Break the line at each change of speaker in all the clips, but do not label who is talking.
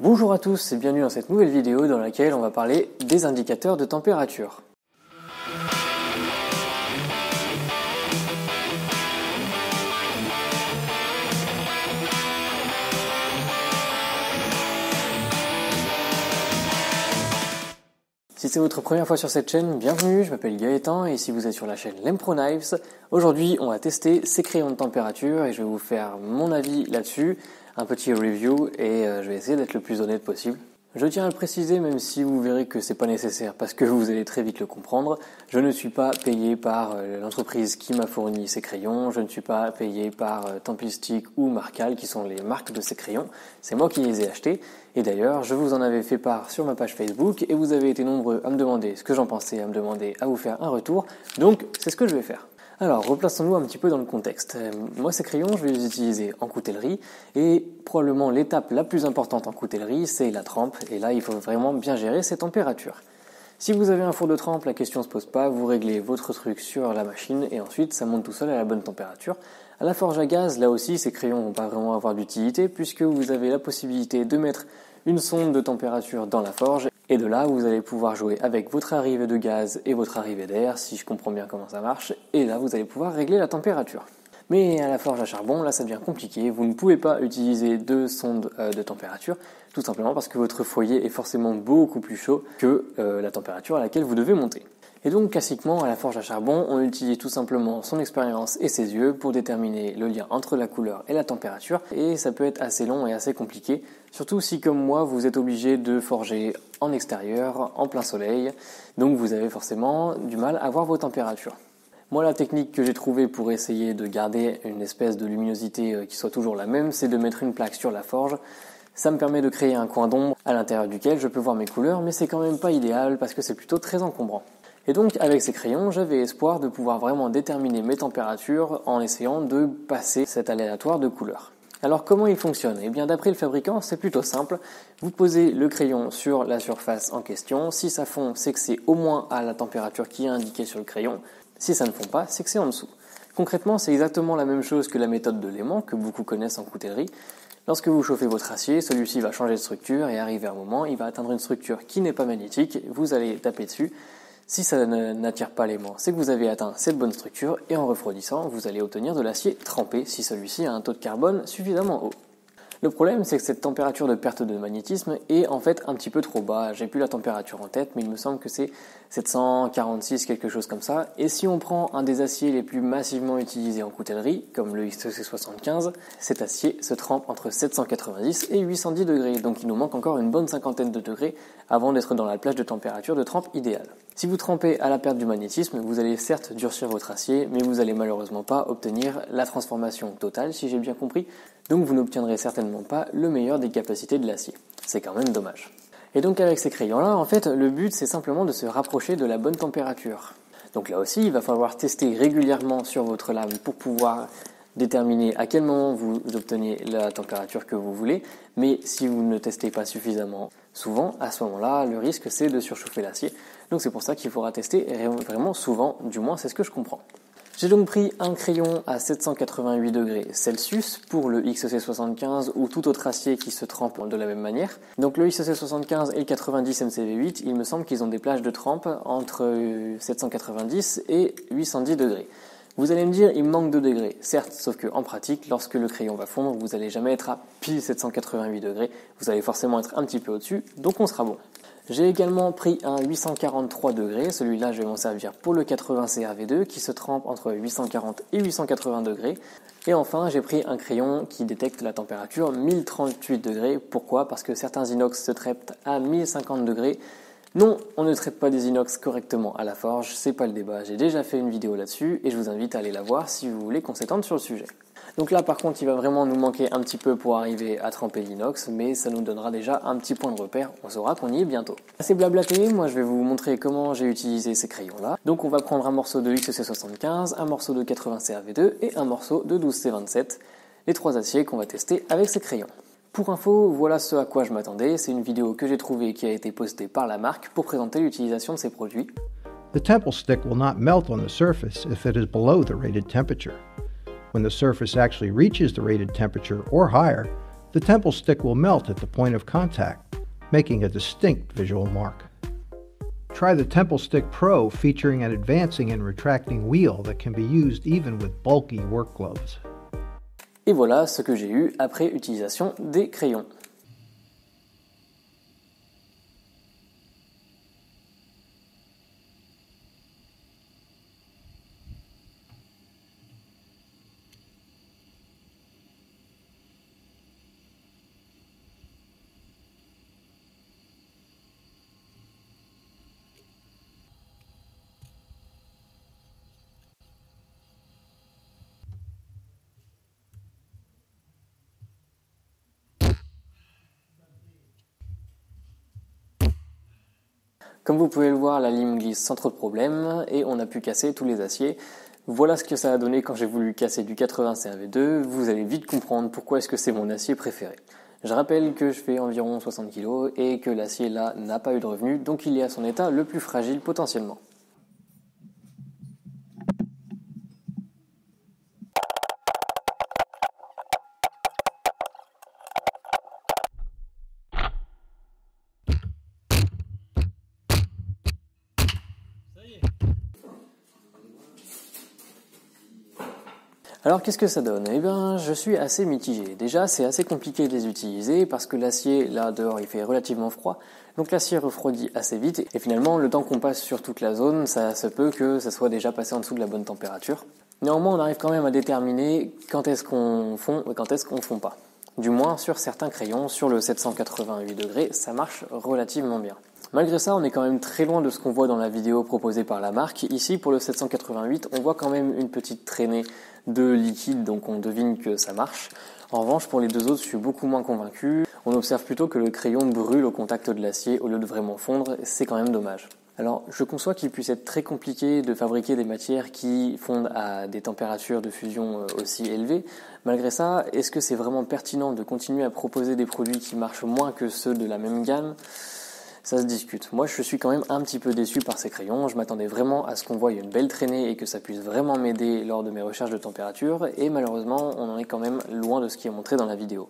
Bonjour à tous et bienvenue dans cette nouvelle vidéo dans laquelle on va parler des indicateurs de température. Si c'est votre première fois sur cette chaîne, bienvenue, je m'appelle Gaëtan et si vous êtes sur la chaîne Lempro Knives, aujourd'hui on va tester ces crayons de température et je vais vous faire mon avis là-dessus, un petit review et je vais essayer d'être le plus honnête possible. Je tiens à le préciser même si vous verrez que c'est pas nécessaire parce que vous allez très vite le comprendre, je ne suis pas payé par l'entreprise qui m'a fourni ces crayons, je ne suis pas payé par Tempistic ou Marcal qui sont les marques de ces crayons, c'est moi qui les ai achetés et d'ailleurs je vous en avais fait part sur ma page Facebook et vous avez été nombreux à me demander ce que j'en pensais, à me demander à vous faire un retour, donc c'est ce que je vais faire. Alors, replaçons-nous un petit peu dans le contexte. Moi, ces crayons, je vais les utiliser en coutellerie et probablement l'étape la plus importante en coutellerie, c'est la trempe. Et là, il faut vraiment bien gérer ces températures. Si vous avez un four de trempe, la question ne se pose pas, vous réglez votre truc sur la machine et ensuite, ça monte tout seul à la bonne température. À la forge à gaz, là aussi, ces crayons vont pas vraiment avoir d'utilité puisque vous avez la possibilité de mettre une sonde de température dans la forge et de là, vous allez pouvoir jouer avec votre arrivée de gaz et votre arrivée d'air, si je comprends bien comment ça marche, et là, vous allez pouvoir régler la température. Mais à la forge à charbon, là, ça devient compliqué. Vous ne pouvez pas utiliser deux sondes de température, tout simplement parce que votre foyer est forcément beaucoup plus chaud que la température à laquelle vous devez monter. Et donc, classiquement, à la forge à charbon, on utilise tout simplement son expérience et ses yeux pour déterminer le lien entre la couleur et la température. Et ça peut être assez long et assez compliqué, surtout si, comme moi, vous êtes obligé de forger en extérieur, en plein soleil. Donc, vous avez forcément du mal à voir vos températures. Moi, la technique que j'ai trouvée pour essayer de garder une espèce de luminosité qui soit toujours la même, c'est de mettre une plaque sur la forge. Ça me permet de créer un coin d'ombre à l'intérieur duquel je peux voir mes couleurs, mais c'est quand même pas idéal parce que c'est plutôt très encombrant. Et donc, avec ces crayons, j'avais espoir de pouvoir vraiment déterminer mes températures en essayant de passer cet aléatoire de couleurs. Alors, comment il fonctionne ? Eh bien, d'après le fabricant, c'est plutôt simple. Vous posez le crayon sur la surface en question. Si ça fond, c'est que c'est au moins à la température qui est indiquée sur le crayon. Si ça ne fond pas, c'est que c'est en dessous. Concrètement, c'est exactement la même chose que la méthode de l'aimant que beaucoup connaissent en coutellerie. Lorsque vous chauffez votre acier, celui-ci va changer de structure et arriver à un moment, il va atteindre une structure qui n'est pas magnétique. Vous allez taper dessus. Si ça n'attire pas l'aimant, c'est que vous avez atteint cette bonne structure et en refroidissant, vous allez obtenir de l'acier trempé si celui-ci a un taux de carbone suffisamment haut. Le problème, c'est que cette température de perte de magnétisme est en fait un petit peu trop bas. J'ai plus la température en tête, mais il me semble que c'est 746, quelque chose comme ça. Et si on prend un des aciers les plus massivement utilisés en coutellerie, comme le XTC75, cet acier se trempe entre 790 et 810 degrés. Donc il nous manque encore une bonne cinquantaine de degrés avant d'être dans la plage de température de trempe idéale. Si vous trempez à la perte du magnétisme, vous allez certes durcir votre acier, mais vous allez malheureusement pas obtenir la transformation totale, si j'ai bien compris. Donc vous n'obtiendrez certainement pas le meilleur des capacités de l'acier. C'est quand même dommage. Et donc avec ces crayons-là, en fait, le but c'est simplement de se rapprocher de la bonne température. Donc là aussi, il va falloir tester régulièrement sur votre lame pour pouvoir déterminer à quel moment vous obtenez la température que vous voulez. Mais si vous ne testez pas suffisamment souvent, à ce moment-là, le risque c'est de surchauffer l'acier. Donc c'est pour ça qu'il faudra tester vraiment souvent, du moins c'est ce que je comprends. J'ai donc pris un crayon à 788 degrés Celsius pour le XEC75 ou tout autre acier qui se trempe de la même manière. Donc le XEC75 et le 90 MCV8, il me semble qu'ils ont des plages de trempe entre 790 et 810 degrés. Vous allez me dire, il me manque 2 degrés. Certes, sauf qu'en pratique, lorsque le crayon va fondre, vous n'allez jamais être à pile 788 degrés. Vous allez forcément être un petit peu au-dessus, donc on sera bon. J'ai également pris un 843 degrés, celui-là je vais m'en servir pour le 80 CRV2 qui se trempe entre 840 et 880 degrés. Et enfin j'ai pris un crayon qui détecte la température 1038 degrés. Pourquoi ? Parce que certains inox se traitent à 1050 degrés. Non, on ne traite pas des inox correctement à la forge, c'est pas le débat. J'ai déjà fait une vidéo là-dessus et je vous invite à aller la voir si vous voulez qu'on s'étende sur le sujet. Donc là par contre il va vraiment nous manquer un petit peu pour arriver à tremper l'inox, mais ça nous donnera déjà un petit point de repère, on saura qu'on y est bientôt. Assez blablaté, moi je vais vous montrer comment j'ai utilisé ces crayons là. Donc on va prendre un morceau de XEC75, un morceau de 80 CRV2 et un morceau de 12 C27, les trois aciers qu'on va tester avec ces crayons. Pour info, voilà ce à quoi je m'attendais, c'est une vidéo que j'ai trouvée qui a été postée par la marque pour présenter l'utilisation de ces produits.
The temple stick will not melt on the surface if it is below the rated temperature. When the surface actually reaches the rated temperature or higher, The temple stick will melt at the point of contact, making a distinct visual mark. Try the Temple Stick Pro, featuring an advancing and retracting wheel that can be used even with bulky work gloves.
Et voilà ce que j'ai eu après utilisation des crayons. Comme vous pouvez le voir, la lime glisse sans trop de problème et on a pu casser tous les aciers. Voilà ce que ça a donné quand j'ai voulu casser du 80 CRV2. Vous allez vite comprendre pourquoi est-ce que c'est mon acier préféré. Je rappelle que je fais environ 60 kg et que l'acier là n'a pas eu de revenu, donc il est à son état le plus fragile potentiellement. Alors qu'est-ce que ça donne? Eh bien, je suis assez mitigé. Déjà, c'est assez compliqué de les utiliser parce que l'acier, là dehors, il fait relativement froid. Donc l'acier refroidit assez vite et finalement, le temps qu'on passe sur toute la zone, ça se peut que ça soit déjà passé en dessous de la bonne température. Néanmoins, on arrive quand même à déterminer quand est-ce qu'on fond et quand est-ce qu'on fond pas. Du moins, sur certains crayons, sur le 788 degrés, ça marche relativement bien. Malgré ça, on est quand même très loin de ce qu'on voit dans la vidéo proposée par la marque. Ici, pour le 788, on voit quand même une petite traînée de liquide, donc on devine que ça marche. En revanche, pour les deux autres, je suis beaucoup moins convaincu. On observe plutôt que le crayon brûle au contact de l'acier au lieu de vraiment fondre. C'est quand même dommage. Alors, je conçois qu'il puisse être très compliqué de fabriquer des matières qui fondent à des températures de fusion aussi élevées. Malgré ça, est-ce que c'est vraiment pertinent de continuer à proposer des produits qui marchent moins que ceux de la même gamme ? Ça se discute. Moi, je suis quand même un petit peu déçu par ces crayons. Je m'attendais vraiment à ce qu'on voie une belle traînée et que ça puisse vraiment m'aider lors de mes recherches de température. Et malheureusement, on en est quand même loin de ce qui est montré dans la vidéo.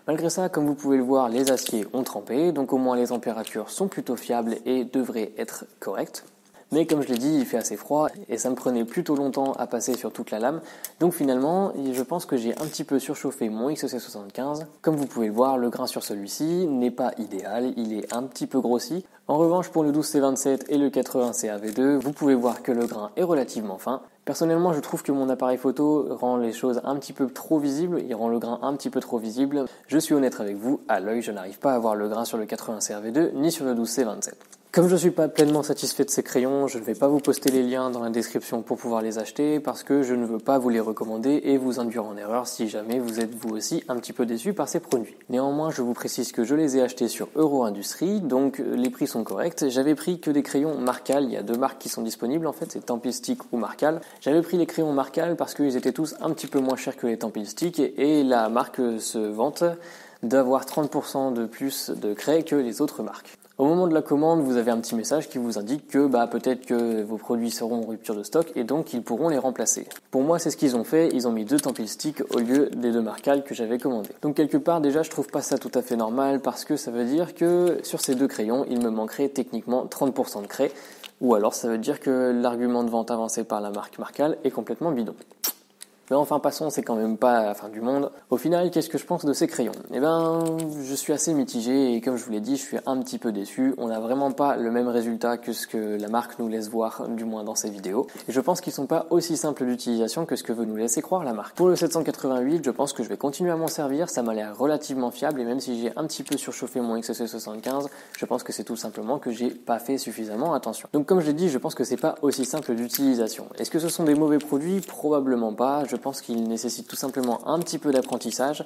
Malgré ça, comme vous pouvez le voir, les aciers ont trempé. Donc au moins les températures sont plutôt fiables et devraient être correctes. Mais comme je l'ai dit, il fait assez froid et ça me prenait plutôt longtemps à passer sur toute la lame. Donc finalement, je pense que j'ai un petit peu surchauffé mon XC75. Comme vous pouvez le voir, le grain sur celui-ci n'est pas idéal, il est un petit peu grossi. En revanche, pour le 12C27 et le 80 CAV2, vous pouvez voir que le grain est relativement fin. Personnellement, je trouve que mon appareil photo rend les choses un petit peu trop visibles, il rend le grain un petit peu trop visible. Je suis honnête avec vous, à l'œil, je n'arrive pas à voir le grain sur le 80 CAV2 ni sur le 12C27. Comme je ne suis pas pleinement satisfait de ces crayons, je ne vais pas vous poster les liens dans la description pour pouvoir les acheter parce que je ne veux pas vous les recommander et vous induire en erreur si jamais vous êtes vous aussi un petit peu déçu par ces produits. Néanmoins, je vous précise que je les ai achetés sur Euro Industrie, donc les prix sont corrects. J'avais pris que des crayons Marcal, il y a deux marques qui sont disponibles en fait, c'est Temple Stick ou Marcal. J'avais pris les crayons Marcal parce qu'ils étaient tous un petit peu moins chers que les Temple Stick et la marque se vante d'avoir 30% de plus de craie que les autres marques. Au moment de la commande, vous avez un petit message qui vous indique que peut-être que vos produits seront en rupture de stock et donc ils pourront les remplacer. Pour moi, c'est ce qu'ils ont fait, ils ont mis deux Temple Stick au lieu des deux Marcal que j'avais commandés. Donc quelque part, déjà, je trouve pas ça tout à fait normal parce que ça veut dire que sur ces deux crayons, il me manquerait techniquement 30% de craie ou alors ça veut dire que l'argument de vente avancé par la marque Marcal est complètement bidon. Mais enfin, passons, c'est quand même pas la fin du monde. Au final, qu'est-ce que je pense de ces crayons? Eh ben, je suis assez mitigé et comme je vous l'ai dit, je suis un petit peu déçu. On n'a vraiment pas le même résultat que ce que la marque nous laisse voir, du moins dans ses vidéos. Et je pense qu'ils sont pas aussi simples d'utilisation que ce que veut nous laisser croire la marque. Pour le 788, je pense que je vais continuer à m'en servir. Ça m'a l'air relativement fiable et même si j'ai un petit peu surchauffé mon XC75, je pense que c'est tout simplement que j'ai pas fait suffisamment attention. Donc comme je l'ai dit, je pense que c'est pas aussi simple d'utilisation. Est-ce que ce sont des mauvais produits? Probablement pas. Je pense qu'ils nécessitent tout simplement un petit peu d'apprentissage.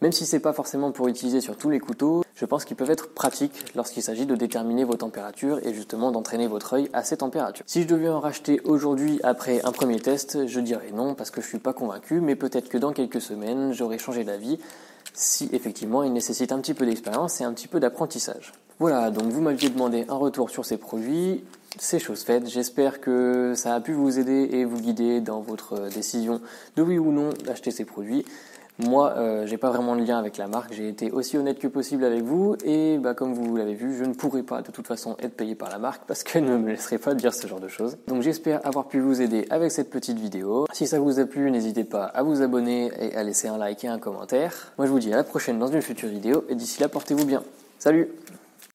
Même si c'est pas forcément pour utiliser sur tous les couteaux, je pense qu'ils peuvent être pratiques lorsqu'il s'agit de déterminer vos températures et justement d'entraîner votre œil à ces températures. Si je devais en racheter aujourd'hui après un premier test, je dirais non parce que je suis pas convaincu, mais peut-être que dans quelques semaines, j'aurai changé d'avis si effectivement il nécessite un petit peu d'expérience et un petit peu d'apprentissage. Voilà, donc vous m'aviez demandé un retour sur ces produits. C'est chose faite, j'espère que ça a pu vous aider et vous guider dans votre décision de oui ou non d'acheter ces produits. Moi, j'ai pas vraiment de lien avec la marque, j'ai été aussi honnête que possible avec vous et comme vous l'avez vu, je ne pourrai pas de toute façon être payé par la marque parce qu'elle ne me laisserait pas dire ce genre de choses. Donc j'espère avoir pu vous aider avec cette petite vidéo. Si ça vous a plu, n'hésitez pas à vous abonner et à laisser un like et un commentaire. Moi je vous dis à la prochaine dans une future vidéo et d'ici là portez-vous bien. Salut!